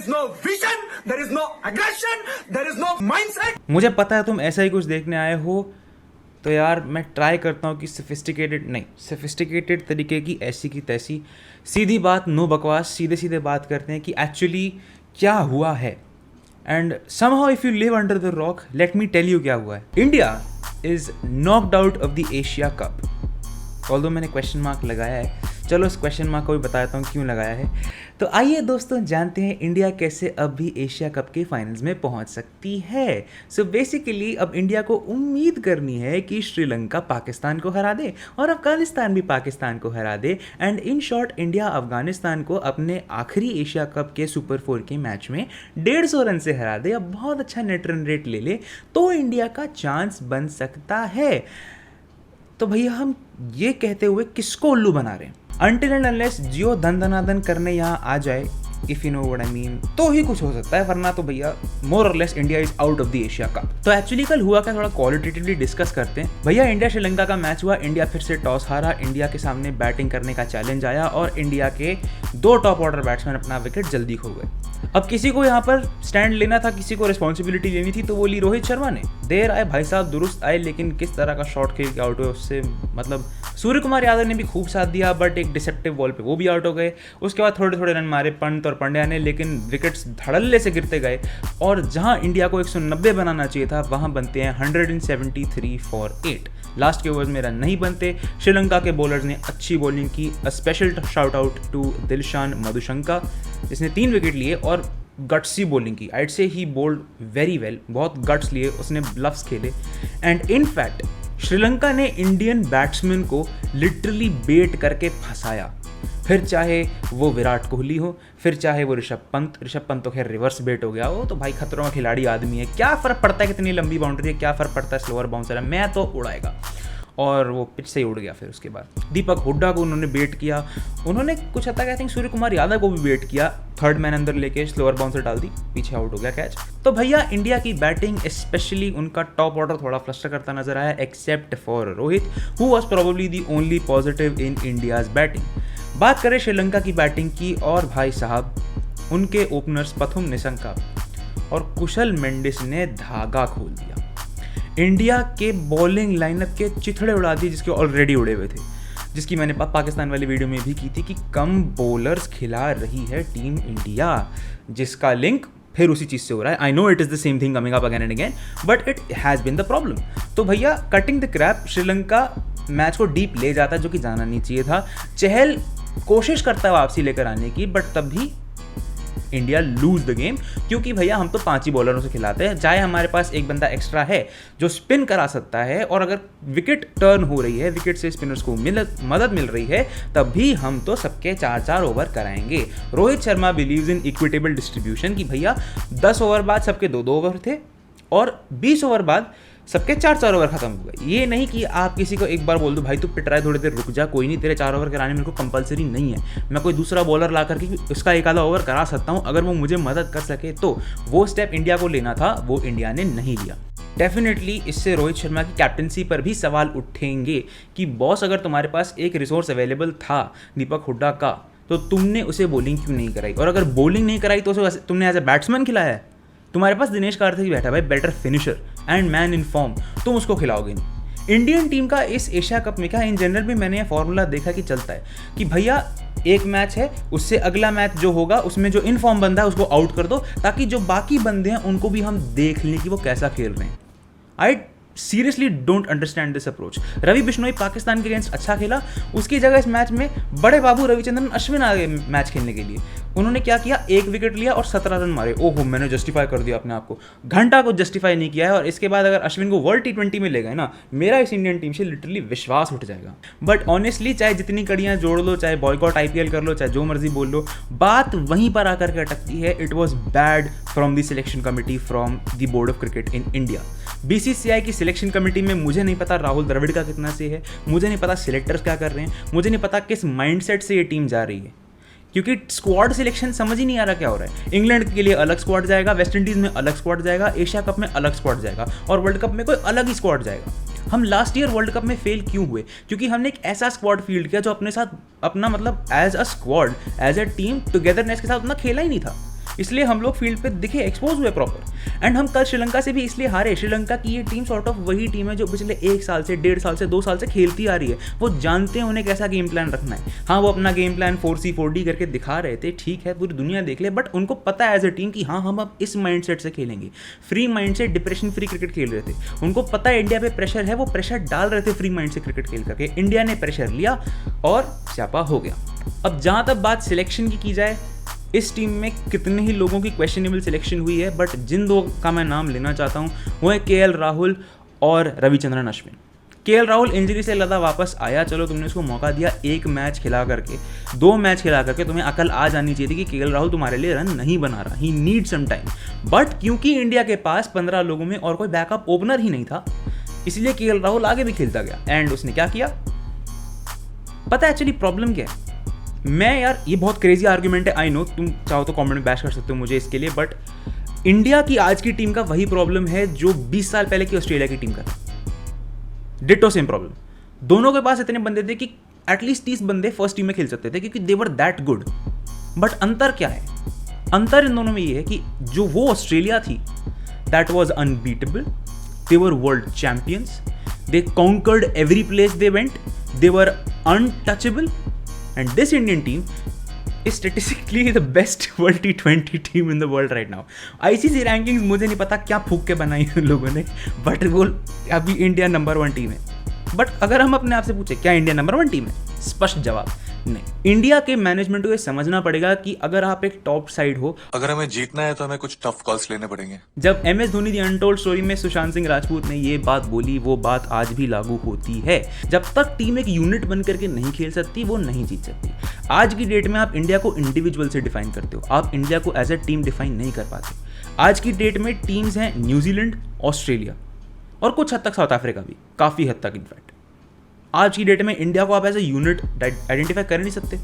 no vision, there is no aggression, there is no mindset. मुझे पता है तुम ऐसा ही कुछ देखने आए हो, तो यार मैं ट्राई करता हूँ कि सोफिस्टिकेटेड तरीके की ऐसी की तैसी सीधी बात, नो बकवास, सीधे सीधे बात करते हैं कि एक्चुअली क्या हुआ है. And somehow if you live under the rock, let me tell you क्या हुआ है. India is knocked out of the Asia cup. Although मैंने क्वेश्चन मार्क लगाया है, चलो इस क्वेश्चन मार्क को भी बताता हूँ क्यों लगाया है. तो आइए दोस्तों जानते हैं इंडिया कैसे अब भी एशिया कप के फाइनल्स में पहुंच सकती है. सो बेसिकली अब इंडिया को उम्मीद करनी है कि श्रीलंका पाकिस्तान को हरा दे और अफगानिस्तान भी पाकिस्तान को हरा दे. And in short India Afghanistan को अपने आखिरी एशिया कप के सुपर 4 के मैच में 150 रन से हरा दे, अब बहुत अच्छा नेट रन रेट ले ले तो इंडिया का चांस बन सकता है. तो भैया हम ये कहते हुए किसको उल्लू बना रहे हैं? अनटिल एंड अनलेस जियो धन धनाधन करने यहाँ आ जाए, if you know what I mean, तो ही कुछ हो सकता है, वरना तो भैया मोर और less India is out of the Asia cup. तो एक्चुअली कल हुआ क्या, थोड़ा क्वालिटेटिवली डिस्कस करते हैं. भैया इंडिया श्रीलंका का मैच हुआ, इंडिया फिर से टॉस हारा, इंडिया के सामने बैटिंग करने का चैलेंज आया और इंडिया के 2 टॉप ऑर्डर बैट्समैन अपना विकेट जल्दी खो गए. अब किसी को यहाँ पर स्टैंड लेना था, किसी को रिस्पॉन्सिबिलिटी लेनी थी, तो वो ली रोहित शर्मा ने. देर आए भाई साहब, दुरुस्त आए, लेकिन किस तरह का शॉट खेल के आउट हुए उससे मतलब सूर्य कुमार यादव ने भी खूब साथ दिया, बट एक डिसेप्टिव बॉल पे वो भी आउट हो गए. उसके बाद थोड़े थोड़े रन मारे पंत और पंड्या ने, लेकिन विकेट्स धड़ल्ले से गिरते गए और जहां इंडिया को 190 बनाना चाहिए था वहां बनते हैं 173 फॉर 8. लास्ट के ओवर्स में रन नहीं बनते. श्रीलंका के बॉलर्स ने अच्छी बॉलिंग की. A special shout out to Dilshan Madushanka, जिसने 3 विकेट लिए और गट्सी बॉलिंग की. आइड से ही बोल्ड वेरी वेल, बहुत गट्स लिए उसने, ब्लफ्स खेले. एंड इन फैक्ट श्रीलंका ने इंडियन बैट्समैन को लिटरली बेट करके फंसाया. फिर चाहे वो विराट कोहली हो, फिर चाहे वो ऋषभ पंत तो खैर रिवर्स बेट हो गया. वो तो भाई खतरों का खिलाड़ी आदमी है, क्या फ़र्क पड़ता है कितनी लंबी बाउंड्री है, क्या फ़र्क पड़ता है स्लोअर बाउंसर है, मैं तो उड़ाएगा. और वो पिच से ही उड़ गया. फिर उसके बाद दीपक हुड्डा को उन्होंने बेट किया. उन्होंने कुछ हद तक आई थिंक सूर्य कुमार यादव को भी बेट किया, थर्ड मैन अंदर लेके स्लोअर बाउंसर डाल दी, पीछे आउट हो गया कैच. तो भैया इंडिया की बैटिंग, स्पेशली उनका टॉप ऑर्डर थोड़ा फ्लस्टर करता नजर आया, except for Rohit who was probably the only positive in India's batting. बात करें श्रीलंका की बैटिंग की, और भाई साहब उनके ओपनर्स पथुम निशंका और कुशल मेंडिस ने धागा खोल दिया. इंडिया के बॉलिंग लाइनअप के चिथड़े उड़ा दिए, जिसके ऑलरेडी उड़े हुए थे, जिसकी मैंने पाकिस्तान वाली वीडियो में भी की थी कि कम बॉलर्स खिला रही है टीम इंडिया, जिसका लिंक फिर उसी चीज़ से हो रहा है. I know it is the same thing coming up again and again, but it has been the problem. तो भैया cutting the Krebs, Sri Lanka match को डीप ले जाता है, जो कि जाना नहीं चाहिए था. चहल कोशिश करता है वापसी लेकर आने की, बट तब भी इंडिया लूज द गेम, क्योंकि भैया हम तो 5 ही बॉलरों से खिलाते हैं. चाहे हमारे पास एक बंदा एक्स्ट्रा है जो स्पिन करा सकता है, और अगर विकेट टर्न हो रही है, विकेट से स्पिनर्स को मदद मिल रही है, तब भी हम तो सबके 4-4 ओवर कराएंगे. Rohit Sharma believes in equitable distribution कि भैया 10 ओवर बाद सबके 2-2 ओवर थे और 20 ओवर बाद सबके 4-4 ओवर खत्म हो गए. ये नहीं कि आप किसी को एक बार बोल दो भाई तू पिट रहा है, थोड़ी देर रुक जा, कोई नहीं, तेरे 4 ओवर कराने मेरे को कंपलसरी नहीं है, मैं कोई दूसरा बॉलर ला करके उसका एक आधा ओवर करा सकता हूँ अगर वो मुझे मदद कर सके. तो वो स्टेप इंडिया को लेना था, वो इंडिया ने नहीं लिया. डेफिनेटली इससे रोहित शर्मा की कैप्टनसी पर भी सवाल उठेंगे कि बॉस अगर तुम्हारे पास एक रिसोर्स अवेलेबल था दीपक हुड्डा का, तो तुमने उसे बॉलिंग क्यों नहीं कराई, और अगर बॉलिंग नहीं कराई तो उसे तुमने एज ए बैट्समैन खिलाया है. तुम्हारे पास दिनेश कार्तिक बैठा भाई, better finisher and man in form, तुम उसको खिलाओगे नहीं. इंडियन टीम का इस एशिया कप में, क्या इन जनरल भी मैंने ये फॉर्मूला देखा कि चलता है कि भैया एक मैच है, उससे अगला मैच जो होगा उसमें जो इन फॉर्म बंदा है उसको आउट कर दो, ताकि जो बाकी बंदे हैं उनको भी हम देख लें कि वो कैसा खेल रहे हैं. I seriously don't understand this approach. Ravi Bishnoi Pakistan के अगेंस्ट अच्छा खेला, उसकी जगह इस मैच में बड़े बाबू रविचंद्रन अश्विन आ गए मैच खेलने के लिए. उन्होंने क्या किया, 1 विकेट लिया और 17 रन मारे. ओहो, मैंने जस्टिफाई कर दिया अपने आप को, घंटा को जस्टिफाई नहीं किया है. और इसके बाद अगर अश्विन को वर्ल्ड T20 में ले गए ना, मेरा इस इंडियन टीम से लिटरली विश्वास उठ जाएगा. बट ऑनेस्टली चाहे जितनी कड़ियाँ जोड़ लो, चाहे बॉयकॉट IPL कर लो, चाहे जो मर्जी बोल लो, बात वहीं पर आकर के अटकती है. It was bad from the selection committee, from the board of cricket in India. BCCI की सिलेक्शन कमेटी में मुझे नहीं पता राहुल द्रविड़ का कितना से है, मुझे नहीं पता सिलेक्टर्स क्या कर रहे हैं, मुझे नहीं पता किस माइंडसेट से ये टीम जा रही है, क्योंकि स्क्वाड सिलेक्शन समझ ही नहीं आ रहा क्या हो रहा है. इंग्लैंड के लिए अलग स्क्वाड जाएगा, वेस्ट इंडीज़ में अलग स्क्वाड जाएगा, एशिया कप में अलग स्क्वाड जाएगा, और वर्ल्ड कप में कोई अलग ही स्क्वाड जाएगा. हम लास्ट ईयर वर्ल्ड कप में फेल क्यों हुए? क्योंकि हमने एक ऐसा स्क्वाड फील्ड किया जो अपने साथ अपना मतलब as a squad, as a team togetherness के साथ उतना खेला ही नहीं था. इसलिए हम लोग फील्ड पे दिखे, एक्सपोज हुए प्रॉपर। एंड हम कल श्रीलंका से भी इसलिए हारे। श्रीलंका की ये टीम सॉर्ट ऑफ वही टीम है जो पिछले 1 साल से, 1.5 साल से, 2 साल से खेलती आ रही है। वो जानते हैं उन्हें कैसा गेम प्लान रखना है। हाँ, वो अपना गेम प्लान 4C 4D करके दिखा रहे थे, ठीक है, पूरी दुनिया देख ले, बट उनको पता है एज ए टीम कि हाँ हम अब इस माइंडसेट से खेलेंगे। फ्री माइंड से, डिप्रेशन फ्री क्रिकेट खेल रहे थे। उनको पता है इंडिया पे प्रेशर है, वो प्रेशर डाल रहे थे फ्री माइंड से क्रिकेट खेल करके। इंडिया ने प्रेशर लिया और स्यापा हो गया। अब जहाँ तक बात सिलेक्शन की जाए, इस टीम में कितने ही लोगों की क्वेश्चनेबल सिलेक्शन हुई है, बट जिन दो का मैं नाम लेना चाहता हूँ वो है KL राहुल और रविचंद्रन अश्विन। KL राहुल इंजरी से लदा वापस आया, चलो तुमने उसको मौका दिया 1 मैच खिला करके, 2 मैच खिला करके, तुम्हें अकल आ जानी चाहिए थी कि KL राहुल तुम्हारे लिए रन नहीं बना रहा, ही नीड सम टाइम। बट क्योंकि इंडिया के पास 15 लोगों में और कोई बैकअप ओपनर ही नहीं था, इसलिए KL राहुल आगे भी खेलता गया। एंड उसने क्या किया पता है एक्चुअली प्रॉब्लम क्या है? मैं यार, ये बहुत क्रेजी आर्ग्यूमेंट है, आई नो, तुम चाहो तो कमेंट में बैश कर सकते हो मुझे इसके लिए, बट इंडिया की आज की टीम का वही प्रॉब्लम है जो 20 साल पहले की ऑस्ट्रेलिया की टीम का था। Ditto same problem. दोनों के पास इतने बंदे थे कि एटलीस्ट 30 बंदे फर्स्ट टीम में खेल सकते थे क्योंकि दे वर दैट गुड। बट अंतर क्या है? अंतर इन दोनों में ये है कि जो वो ऑस्ट्रेलिया थी, that was unbeatable, they were world champions, they conquered every place they went, they were untouchable. And this Indian team is statistically the best World T20 team in the world right now. ICC rankings मुझे नहीं पता क्या फूक के बनाई उन लोगों ने, बट वो अभी इंडिया नंबर 1 टीम है। बट अगर हम अपने आप से पूछे क्या इंडिया नंबर 1 टीम है, स्पष्ट जवाब नहीं। इंडिया के मैनेजमेंट को ये समझना पड़ेगा कि अगर आप एक टॉप साइड हो, अगर हमें जीतना है तो हमें कुछ टफ कॉल्स लेने पड़ेंगे। जब MS Dhoni the untold story में सुशांत सिंह राजपूत ने ये बात बोली, वो बात आज भी लागू होती है। जब तक टीम एक यूनिट बन करके नहीं खेल सकती, वो नहीं जीत सकती। आज की डेट में आप इंडिया को इंडिविजुअल से डिफाइन करते हो, आप इंडिया को एज ए टीम डिफाइन नहीं कर पाते। आज की डेट में टीम्स हैं न्यूजीलैंड, ऑस्ट्रेलिया और कुछ हद तक साउथ अफ्रीका भी, काफ़ी हद तक इनफैक्ट। आज की डेट में इंडिया को आप एज ए यूनिट आइडेंटिफाई कर नहीं सकते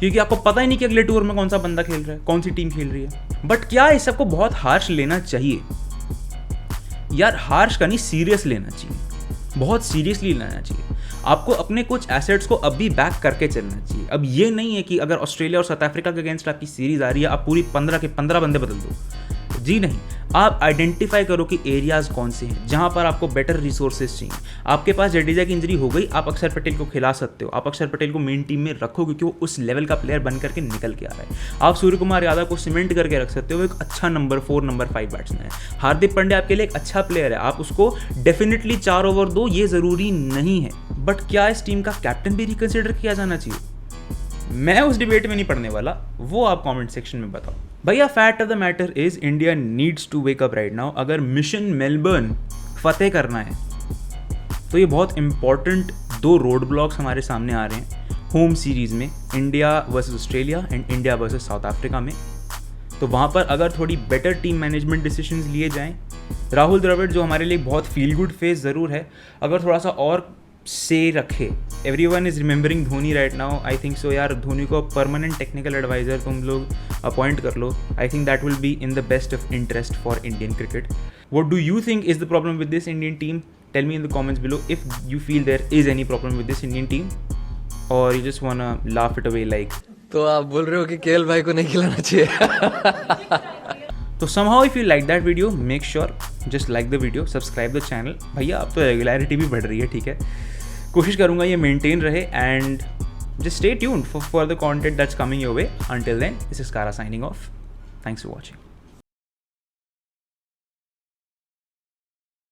क्योंकि आपको पता ही नहीं कि अगले टूर में कौन सा बंदा खेल रहा है, कौन सी टीम खेल रही है। बट क्या इस सबको बहुत हार्श लेना चाहिए? यार हार्श का नहीं, सीरियस लेना चाहिए, बहुत सीरियसली लेना चाहिए। आपको अपने कुछ एसेट्स को अब भी बैक करके चलना चाहिए। अब ये नहीं है कि अगर ऑस्ट्रेलिया और साउथ अफ्रीका के अगेंस्ट आपकी सीरीज आ रही है, आप पूरी 15 के 15 बंदे बदल दो। जी नहीं, आप आइडेंटिफाई करो कि एरियाज कौन से हैं जहां पर आपको बेटर रिसोर्सेज चाहिए। आपके पास जडेजा की इंजरी हो गई, आप अक्षर पटेल को खिला सकते हो, आप अक्षर पटेल को मेन टीम में रखो क्योंकि वो उस लेवल का प्लेयर बन करके निकल के आ रहा है। आप सूर्य कुमार यादव को सीमेंट करके रख सकते हो, एक अच्छा नंबर 4 नंबर 5 बैट्समैन है। हार्दिक पांड्या आपके लिए एक अच्छा प्लेयर है, आप उसको डेफिनेटली 4 ओवर दो, ये ज़रूरी नहीं है। बट क्या इस टीम का कैप्टन भी रिकन्सिडर किया जाना चाहिए? मैं उस डिबेट में नहीं पढ़ने वाला, वो आप कमेंट सेक्शन में बताओ। भैया fact of the matter is India needs to wake up right now. अगर मिशन मेलबर्न फतेह करना है तो ये बहुत इंपॉर्टेंट 2 रोड ब्लॉक्स हमारे सामने आ रहे हैं होम सीरीज में, India versus Australia and India versus south Africa में। तो वहाँ पर अगर थोड़ी बेटर टीम मैनेजमेंट डिसीजंस लिए जाएं, राहुल द्रविड़ जो हमारे लिए बहुत फील गुड फेस ज़रूर है, अगर थोड़ा सा और से रखे। Everyone is remembering Dhoni right now, I think so यार, धोनी को परमानेंट टेक्निकल एडवाइजर तुम लोग अपॉइंट कर लो। I think that will be in the best of interest for Indian cricket. What do you think is the problem with this Indian team? Tell me in the comments below if you feel there is any problem with this Indian team or you just wanna laugh it away like. तो आप बोल रहे हो कि KL भाई को नहीं खिलाना चाहिए? तो somehow if you like that video, make sure just like the video, subscribe the channel। भैया अब तो रेगुलरिटी भी बढ़ रही है, ठीक है, कोशिश करूँगा ये मेंटेन रहे and just stay tuned for the content that's coming your way. Until then, this is Kara signing off. Thanks for watching.